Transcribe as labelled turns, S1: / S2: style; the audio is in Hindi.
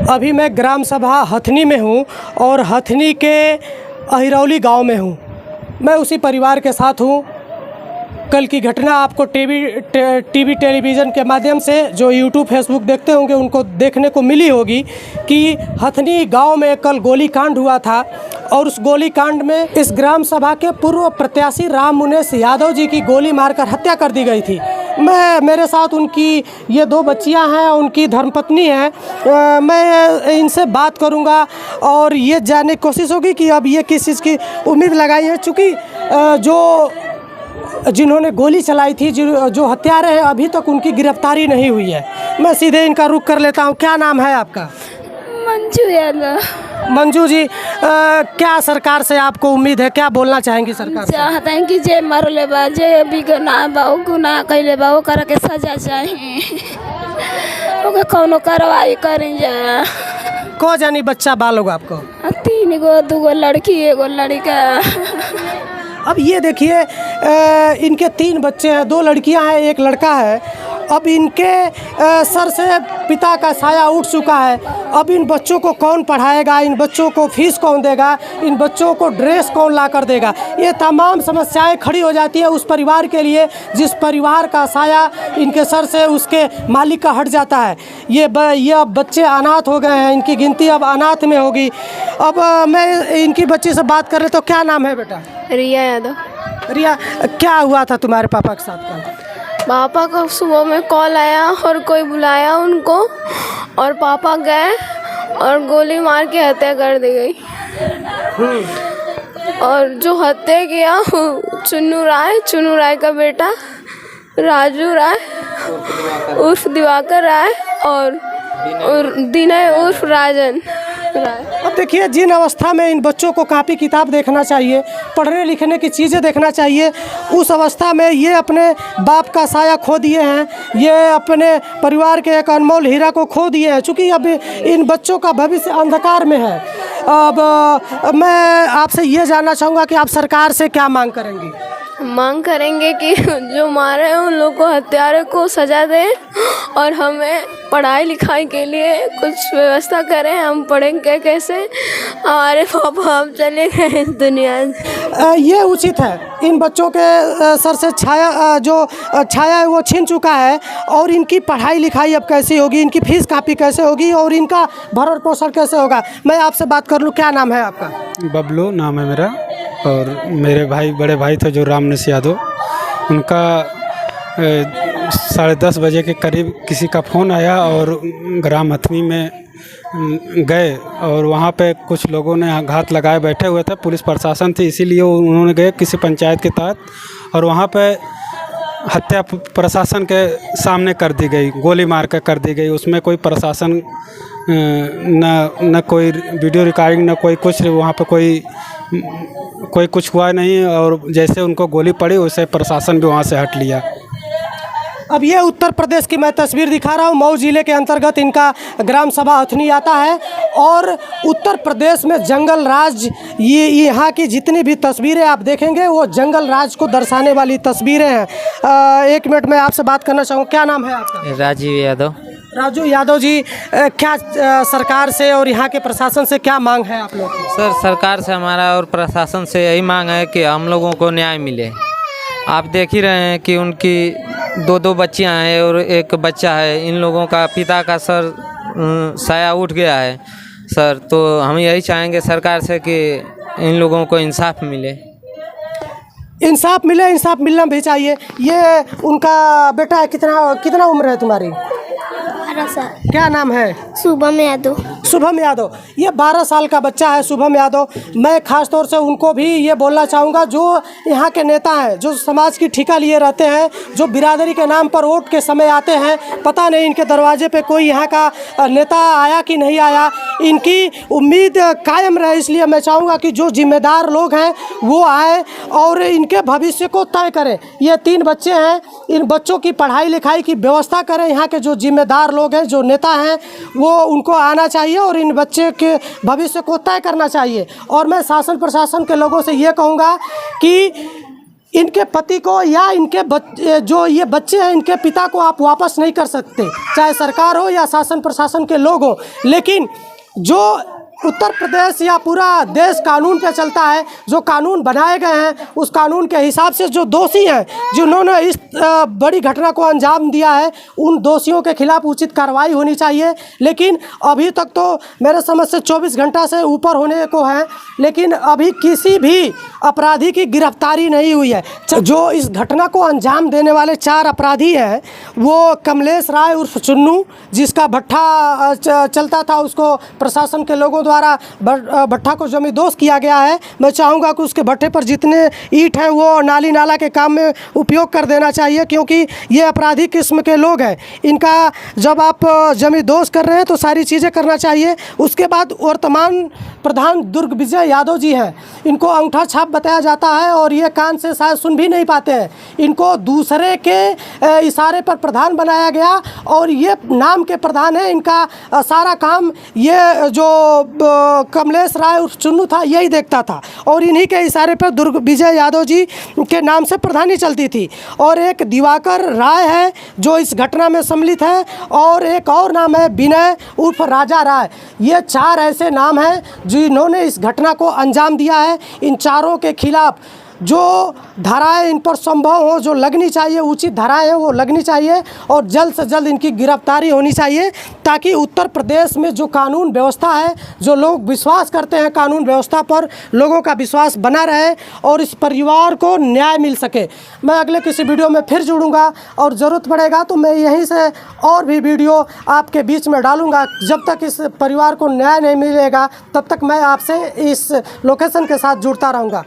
S1: अभी मैं ग्राम सभा हथनी में हूँ और हथनी के अहिरौली गांव में हूँ। मैं उसी परिवार के साथ हूँ। कल की घटना आपको टीवी टेलीविज़न के माध्यम से जो यूट्यूब फेसबुक देखते होंगे उनको देखने को मिली होगी कि हथनी गांव में कल गोलीकांड हुआ था और उस गोलीकांड में इस ग्राम सभा के पूर्व प्रत्याशी राम मुनेश यादव जी की गोली मारकर हत्या कर दी गई थी। मेरे साथ उनकी ये 2 बच्चियां हैं, उनकी धर्मपत्नी है। मैं इनसे बात करूंगा और ये जानने की कोशिश होगी कि अब ये किस चीज़ की उम्मीद लगाई है, चूँकि जिन्होंने गोली चलाई थी, जो हत्यारे हैं, अभी तक उनकी गिरफ्तारी नहीं हुई है। मैं सीधे इनका रुख कर लेता हूं। क्या नाम है आपका?
S2: मंजू यादव।
S1: मंजू जी, क्या सरकार से आपको उम्मीद है, क्या बोलना चाहेंगी सरकार से?
S2: चाहते हैं कि जे मरले बा, जे भी गुनाह कैले बा ओकरा के सजा चाहिए, ओके कौनो कार्रवाई करें जा।
S1: को जानी बच्चा बाल होगा आपको?
S2: 3 गो, 2 गो लड़की, 1 गो लड़का।
S1: अब ये देखिए, इनके 3 बच्चे हैं, 2 लड़कियां हैं, 1 लड़का है। अब इनके सर से पिता का साया उठ चुका है। अब इन बच्चों को कौन पढ़ाएगा, इन बच्चों को फीस कौन देगा, इन बच्चों को ड्रेस कौन ला कर देगा? ये तमाम समस्याएं खड़ी हो जाती है उस परिवार के लिए जिस परिवार का साया इनके सर से उसके मालिक का हट जाता है। ये अब बच्चे अनाथ हो गए हैं, इनकी गिनती अब अनाथ में होगी। अब मैं इनकी बच्ची से बात कर रहे, तो क्या नाम है बेटा?
S2: रिया यादव।
S1: रिया, क्या हुआ था तुम्हारे पापा के साथ कल?
S2: पापा का सुबह में कॉल आया और कोई बुलाया उनको और पापा गए और गोली मार के हत्या कर दी गई। और जो हत्या किया चुन्नू राय का बेटा राजू राय उर्फ दिवाकर राय और दिनय उर्फ राजन राय।
S1: अब देखिए, जिन अवस्था में इन बच्चों को कापी किताब देखना चाहिए, पढ़ने लिखने की चीज़ें देखना चाहिए, उस अवस्था में ये अपने बाप का साया खो दिए हैं, ये अपने परिवार के एक अनमोल हीरा को खो दिए हैं। चूँकि अब इन बच्चों का भविष्य अंधकार में है। अब मैं आपसे ये जानना चाहूँगा कि आप सरकार से क्या मांग करेंगी?
S2: मांग करेंगे कि जो मारे हैं उन लोग को, हत्यारे को सजा दें और हमें पढ़ाई लिखाई के लिए कुछ व्यवस्था करें। हम पढ़ेंगे कैसे? हमारे पापा हम चले गए इस दुनिया से।
S1: ये उचित है। इन बच्चों के सर से जो छाया है वो छीन चुका है और इनकी पढ़ाई लिखाई अब कैसी होगी, इनकी फीस कापी कैसे होगी और इनका भरण पोषण कैसे होगा? मैं आपसे बात कर लूँ, क्या नाम है आपका?
S3: बबलू नाम है मेरा। और मेरे बड़े भाई थे जो राम मुनेश यादव, उनका 10:30 बजे के करीब किसी का फ़ोन आया और ग्राम हथनी में गए और वहाँ पे कुछ लोगों ने घात लगाए बैठे हुए थे। पुलिस प्रशासन थी, इसीलिए उन्होंने गए किसी पंचायत के तहत और वहाँ पे हत्या प्रशासन के सामने कर दी गई, गोली मार कर दी गई। उसमें कोई प्रशासन न कोई वीडियो रिकॉर्डिंग, न कोई कुछ, वहाँ पे कोई कुछ हुआ नहीं और जैसे उनको गोली पड़ी वैसे प्रशासन भी वहाँ से हट लिया।
S1: अब ये उत्तर प्रदेश की मैं तस्वीर दिखा रहा हूँ। मऊ जिले के अंतर्गत इनका ग्राम सभा हथनी आता है और उत्तर प्रदेश में जंगल राज, ये यहाँ की जितनी भी तस्वीरें आप देखेंगे वो जंगल राज को दर्शाने वाली तस्वीरें हैं। 1 मिनट में आपसे बात करना चाहूँगा। क्या नाम है आपका?
S4: राजीव यादव।
S1: राजू यादव जी, क्या सरकार से और यहाँ के प्रशासन से क्या मांग है आप लोग की?
S4: सर, सरकार से हमारा और प्रशासन से यही मांग है कि हम लोगों को न्याय मिले। आप देख ही रहे हैं कि उनकी 2 बच्चियां हैं और 1 बच्चा है। इन लोगों का पिता का सर साया उठ गया है सर। तो हम यही चाहेंगे सरकार से कि इन लोगों को इंसाफ मिले।
S1: इंसाफ मिले, इंसाफ मिलना भी चाहिए। ये उनका बेटा है। कितना उम्र है तुम्हारी?
S2: 12 साल।
S1: क्या नाम है?
S2: शुभम यादव।
S1: शुभम यादव, ये 12 साल का बच्चा है शुभम यादव। मैं ख़ास तौर से उनको भी ये बोलना चाहूँगा, जो यहाँ के नेता हैं, जो समाज की ठिका लिए रहते हैं, जो बिरादरी के नाम पर वोट के समय आते हैं, पता नहीं इनके दरवाजे पे कोई यहाँ का नेता आया कि नहीं आया। इनकी उम्मीद कायम रहे, इसलिए मैं चाहूँगा कि जो जिम्मेदार लोग हैं वो आए और इनके भविष्य को तय करें। ये 3 बच्चे हैं, इन बच्चों की पढ़ाई लिखाई की व्यवस्था करें। यहाँ के जो जिम्मेदार लोग हैं, जो नेता हैं, वो उनको आना चाहिए और इन बच्चे के भविष्य को तय करना चाहिए। और मैं शासन प्रशासन के लोगों से ये कहूँगा कि इनके पति को या इनके जो ये बच्चे हैं इनके पिता को आप वापस नहीं कर सकते, चाहे सरकार हो या शासन प्रशासन के लोग हो। लेकिन जो उत्तर प्रदेश या पूरा देश कानून पे चलता है, जो कानून बनाए गए हैं उस कानून के हिसाब से जो दोषी हैं जिन्होंने इस बड़ी घटना को अंजाम दिया है उन दोषियों के खिलाफ उचित कार्रवाई होनी चाहिए। लेकिन अभी तक तो मेरे समझ से 24 घंटा से ऊपर होने को है, लेकिन अभी किसी भी अपराधी की गिरफ्तारी नहीं हुई है। जो इस घटना को अंजाम देने वाले 4 अपराधी हैं वो कमलेश राय उर्फ चुन्नू, जिसका भट्ठा चलता था, उसको प्रशासन के लोगों द्वारा भट्ठा को जमींदोज किया गया है। मैं चाहूँगा कि उसके भट्ठे पर जितने ईंट हैं वो नाली नाला के काम में उपयोग कर देना चाहिए, क्योंकि ये अपराधी किस्म के लोग हैं। इनका जब आप जमींदोज कर रहे हैं तो सारी चीज़ें करना चाहिए। उसके बाद वर्तमान प्रधान दुर्गविजय यादव जी हैं, इनको अंगूठा छाप बताया जाता है और ये कान से शायद सुन भी नहीं पाते हैं। इनको दूसरे के इशारे पर प्रधान बनाया गया और ये नाम के प्रधान है। इनका सारा काम ये जो कमलेश राय उर्फ चुन्नू था यही देखता था और इन्हीं के इशारे पर दुर्गविजय यादव जी के नाम से प्रधानी चलती थी। और एक दिवाकर राय है जो इस घटना में सम्मिलित है और एक और नाम है विनय उर्फ राजा राय। ये 4 ऐसे नाम हैं जिन्होंने इस घटना को अंजाम दिया है। इन चारों के खिलाफ जो धाराएं इन पर संभव हो, जो लगनी चाहिए, उचित धाराएं हैं वो लगनी चाहिए और जल्द से जल्द इनकी गिरफ्तारी होनी चाहिए, ताकि उत्तर प्रदेश में जो कानून व्यवस्था है, जो लोग विश्वास करते हैं कानून व्यवस्था पर, लोगों का विश्वास बना रहे और इस परिवार को न्याय मिल सके। मैं अगले किसी वीडियो में फिर जुड़ूंगा और ज़रूरत पड़ेगा तो मैं यहीं से और भी वीडियो आपके बीच में डालूंगा। जब तक इस परिवार को न्याय नहीं मिलेगा तब तक मैं आपसे इस लोकेशन के साथ जुड़ता रहूँगा।